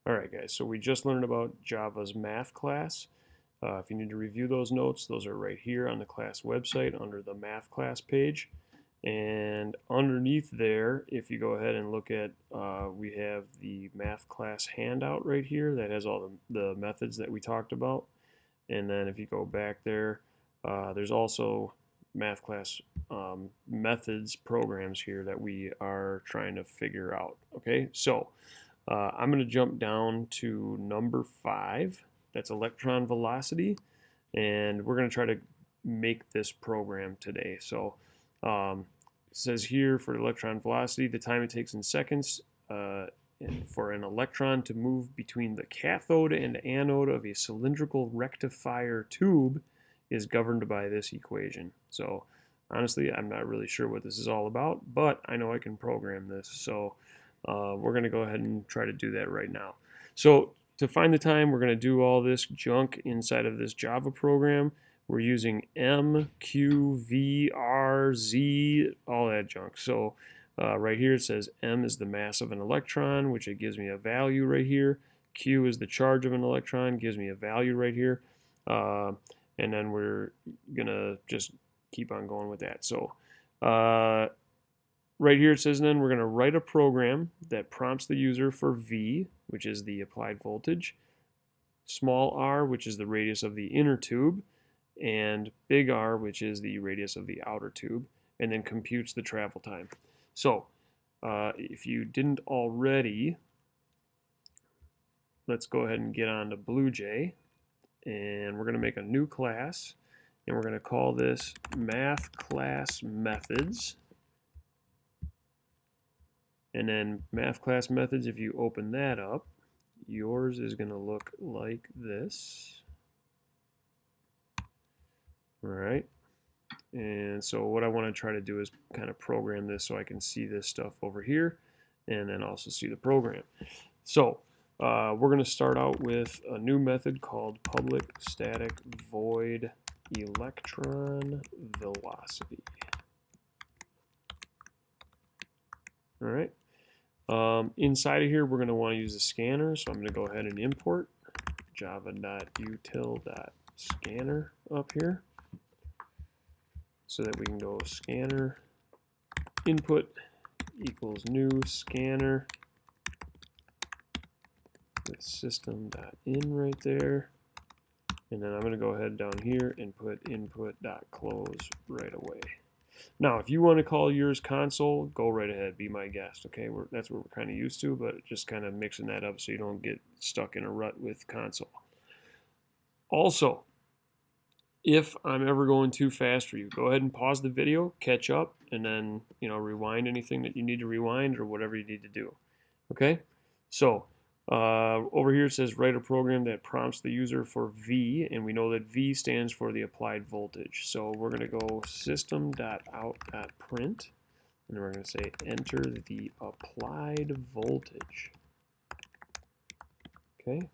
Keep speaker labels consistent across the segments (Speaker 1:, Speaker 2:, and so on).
Speaker 1: Alright guys, so we just learned about Java's math class. If you need to review those notes, those are right here on the class website under the math class page. And underneath there, if you go ahead and look at, we have the math class handout right here that has all the methods that we talked about. And then if you go back there, there's also math class methods programs here that we are trying to figure out. Okay, so I'm going to jump down to number 5. That's electron velocity. And we're going to try to make this program today. So it says here for electron velocity, the time it takes in seconds for an electron to move between the cathode and anode of a cylindrical rectifier tube is governed by this equation. So honestly, I'm not really sure what this is all about, but I know I can program this. So we're going to go ahead and try to do that right now. So to find the time, we're going to do all this junk inside of this Java program. We're using M, Q, V, R, Z, all that junk. So right here it says M is the mass of an electron, which it gives me a value right here. Q is the charge of an electron, gives me a value right here. And then we're going to just keep on going with that. So right here it says then we're going to write a program that prompts the user for V, which is the applied voltage, small r, which is the radius of the inner tube, and big R, which is the radius of the outer tube, and then computes the travel time. So if you didn't already, let's go ahead and get on to BlueJ, and we're going to make a new class, and we're going to call this math class methods. And then math class methods, if you open that up, yours is going to look like this. All right. And so what I want to try to do is kind of program this so I can see this stuff over here and then also see the program. So we're going to start out with a new method called public static void electron velocity. All right. Inside of here, we're going to want to use a scanner, so I'm going to go ahead and import java.util.scanner up here so that we can go scanner input equals new scanner with system.in right there. And then I'm going to go ahead down here and put input.close right away. Now, if you want to call yours console, go right ahead, be my guest, okay? That's what we're kind of used to, but just kind of mixing that up so you don't get stuck in a rut with console. Also, if I'm ever going too fast for you, go ahead and pause the video, catch up, and then, rewind anything that you need to rewind or whatever you need to do, okay? So, over here it says write a program that prompts the user for V, and we know that V stands for the applied voltage. So we're going to go system.out.print, and we're going to say enter the applied voltage. Okay.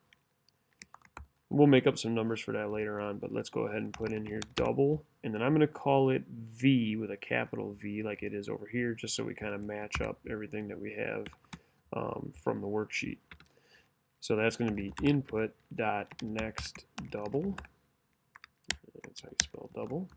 Speaker 1: We'll make up some numbers for that later on, but let's go ahead and put in here double, and then I'm going to call it V with a capital V like it is over here, just so we kind of match up everything that we have from the worksheet. So that's going to be input.next double. That's how you spell double.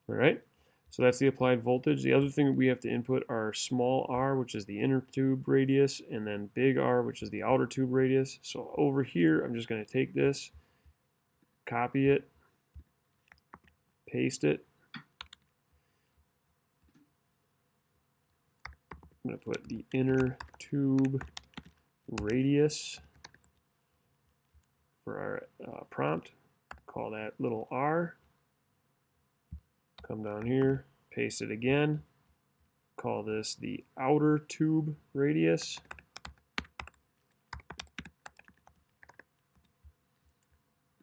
Speaker 1: All right. So that's the applied voltage. The other thing that we have to input are small r, which is the inner tube radius, and then big R, which is the outer tube radius. So over here, I'm just going to take this, copy it, paste it. I'm going to put the inner tube radius for our prompt, call that little r, come down here, paste it again, call this the outer tube radius,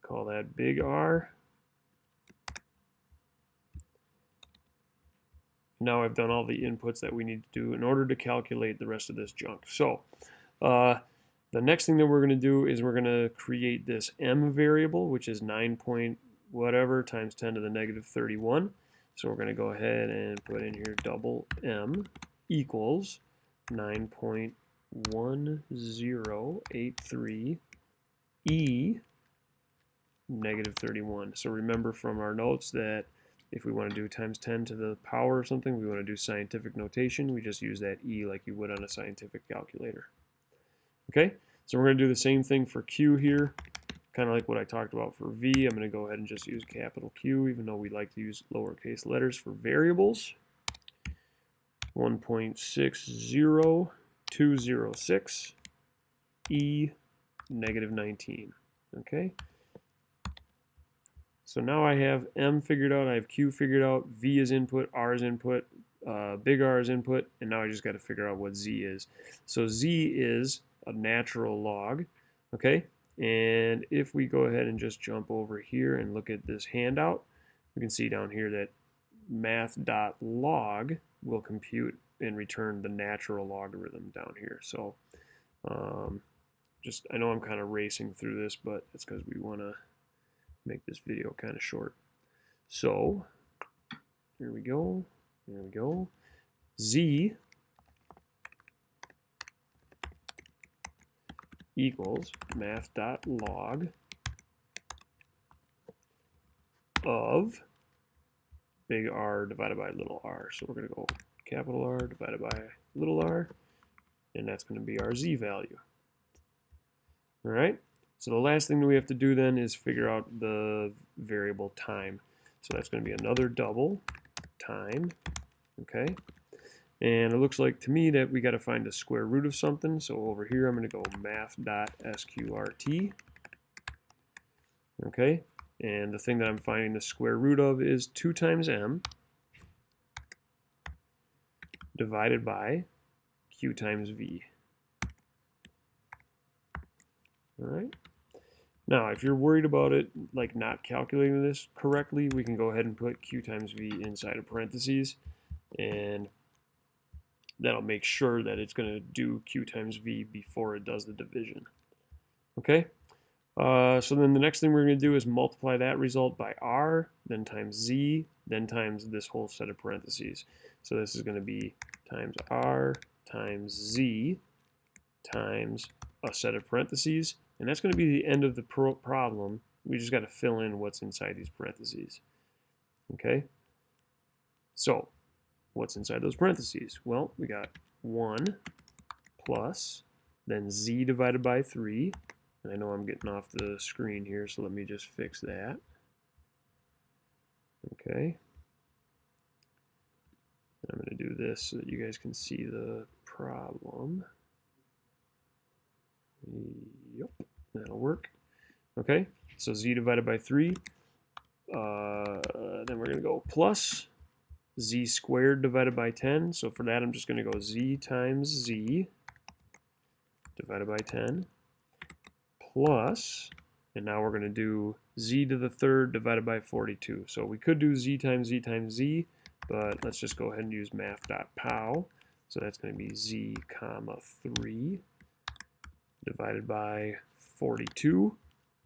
Speaker 1: call that big R. Now I've done all the inputs that we need to do in order to calculate the rest of this junk. So the next thing that we're going to do is we're going to create this m variable, which is 9 point whatever times 10 to the negative 31. So we're going to go ahead and put in here double m equals 9 point 1083 e negative 31. So remember from our notes that if we want to do times 10 to the power of something, we want to do scientific notation, we just use that e like you would on a scientific calculator. Okay, so we're going to do the same thing for q here, kind of like what I talked about for v. I'm going to go ahead and just use capital Q, even though we like to use lowercase letters for variables. 1.60206 e negative 19. Okay, so now I have m figured out, I have q figured out, v is input, r is input, big R is input, and now I just got to figure out what z is. So z is a natural log, okay? And if we go ahead and just jump over here and look at this handout, we can see down here that math.log will compute and return the natural logarithm down here. So I know I'm kind of racing through this, but it's because we want to make this video kind of short. So here we go. There we go. Z equals math.log of big R divided by little r. So we're going to go capital R divided by little r, and that's going to be our z value. All right. So the last thing that we have to do then is figure out the variable time. So that's going to be another double time. Okay. And it looks like to me that we got to find the square root of something. So over here I'm going to go math.sqrt. Okay. And the thing that I'm finding the square root of is 2 times m divided by q times v. All right. Now, if you're worried about it, like not calculating this correctly, we can go ahead and put q times v inside of parentheses, and that'll make sure that it's going to do q times v before it does the division. Okay? So then the next thing we're going to do is multiply that result by r, then times z, then times this whole set of parentheses. So this is going to be times r times z times a set of parentheses, and that's going to be the end of the problem. We just got to fill in what's inside these parentheses. Okay? So what's inside those parentheses? Well, we got 1 plus, then z divided by 3. And I know I'm getting off the screen here, so let me just fix that. Okay. I'm going to do this so that you guys can see the problem. Yep, that'll work. Okay, so z divided by 3. Then we're going to go plus z squared divided by 10. So for that, I'm just going to go z times z divided by 10 plus, and now we're going to do z to the third divided by 42. So we could do z times z times z, but let's just go ahead and use math.pow. So that's going to be z comma 3 divided by 42.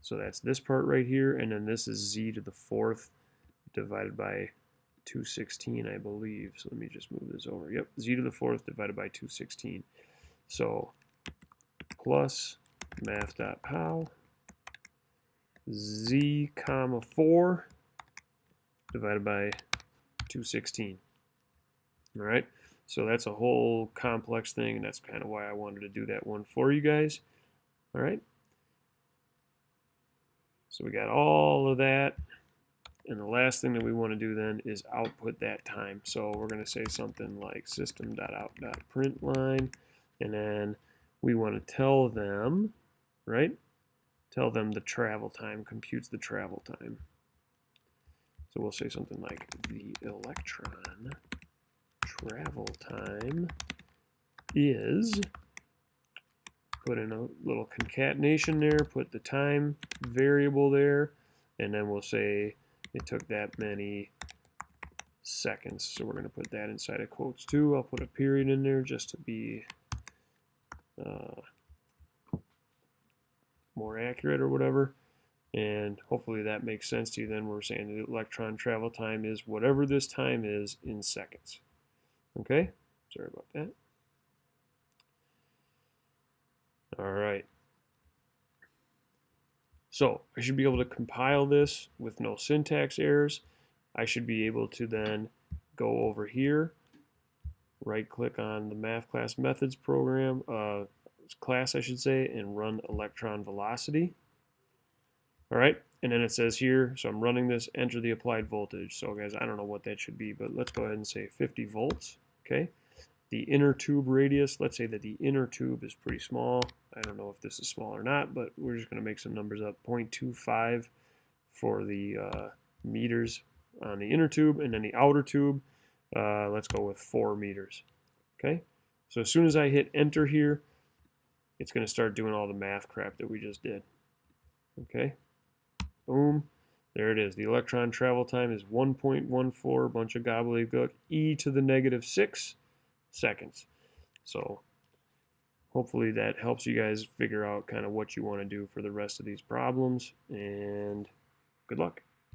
Speaker 1: So that's this part right here, and then this is z to the fourth divided by 216, I believe. So let me just move this over. Yep, z to the fourth divided by 216. So plus math.pow z comma 4 divided by 216. All right, so that's a whole complex thing, and that's kind of why I wanted to do that one for you guys. All right, so we got all of that, and the last thing that we want to do then is output that time. So we're going to say something like system.out.println, and then we want to tell them, right? Tell them the travel time, computes the travel time. So we'll say something like the Electron travel time is, put in a little concatenation there, put the time variable there, and then we'll say it took that many seconds. So we're going to put that inside of quotes too. I'll put a period in there just to be more accurate or whatever, and hopefully that makes sense to you. Then we're saying the electron travel time is whatever this time is in seconds. Okay, sorry about that. All right. So I should be able to compile this with no syntax errors. I should be able to then go over here, right click on the math class methods program, class I should say, and run electron velocity. All right, and then it says here, so I'm running this, enter the applied voltage. So guys, I don't know what that should be, but let's go ahead and say 50 volts, okay? The inner tube radius, let's say that the inner tube is pretty small. I don't know if this is small or not, but we're just going to make some numbers up. 0.25 for the meters on the inner tube, and then the outer tube, let's go with 4 meters. Okay, so as soon as I hit enter here, it's going to start doing all the math crap that we just did. Okay, boom, there it is. The electron travel time is 1.14, bunch of gobbledygook, e to the negative 6 seconds. So hopefully that helps you guys figure out kind of what you want to do for the rest of these problems, and good luck.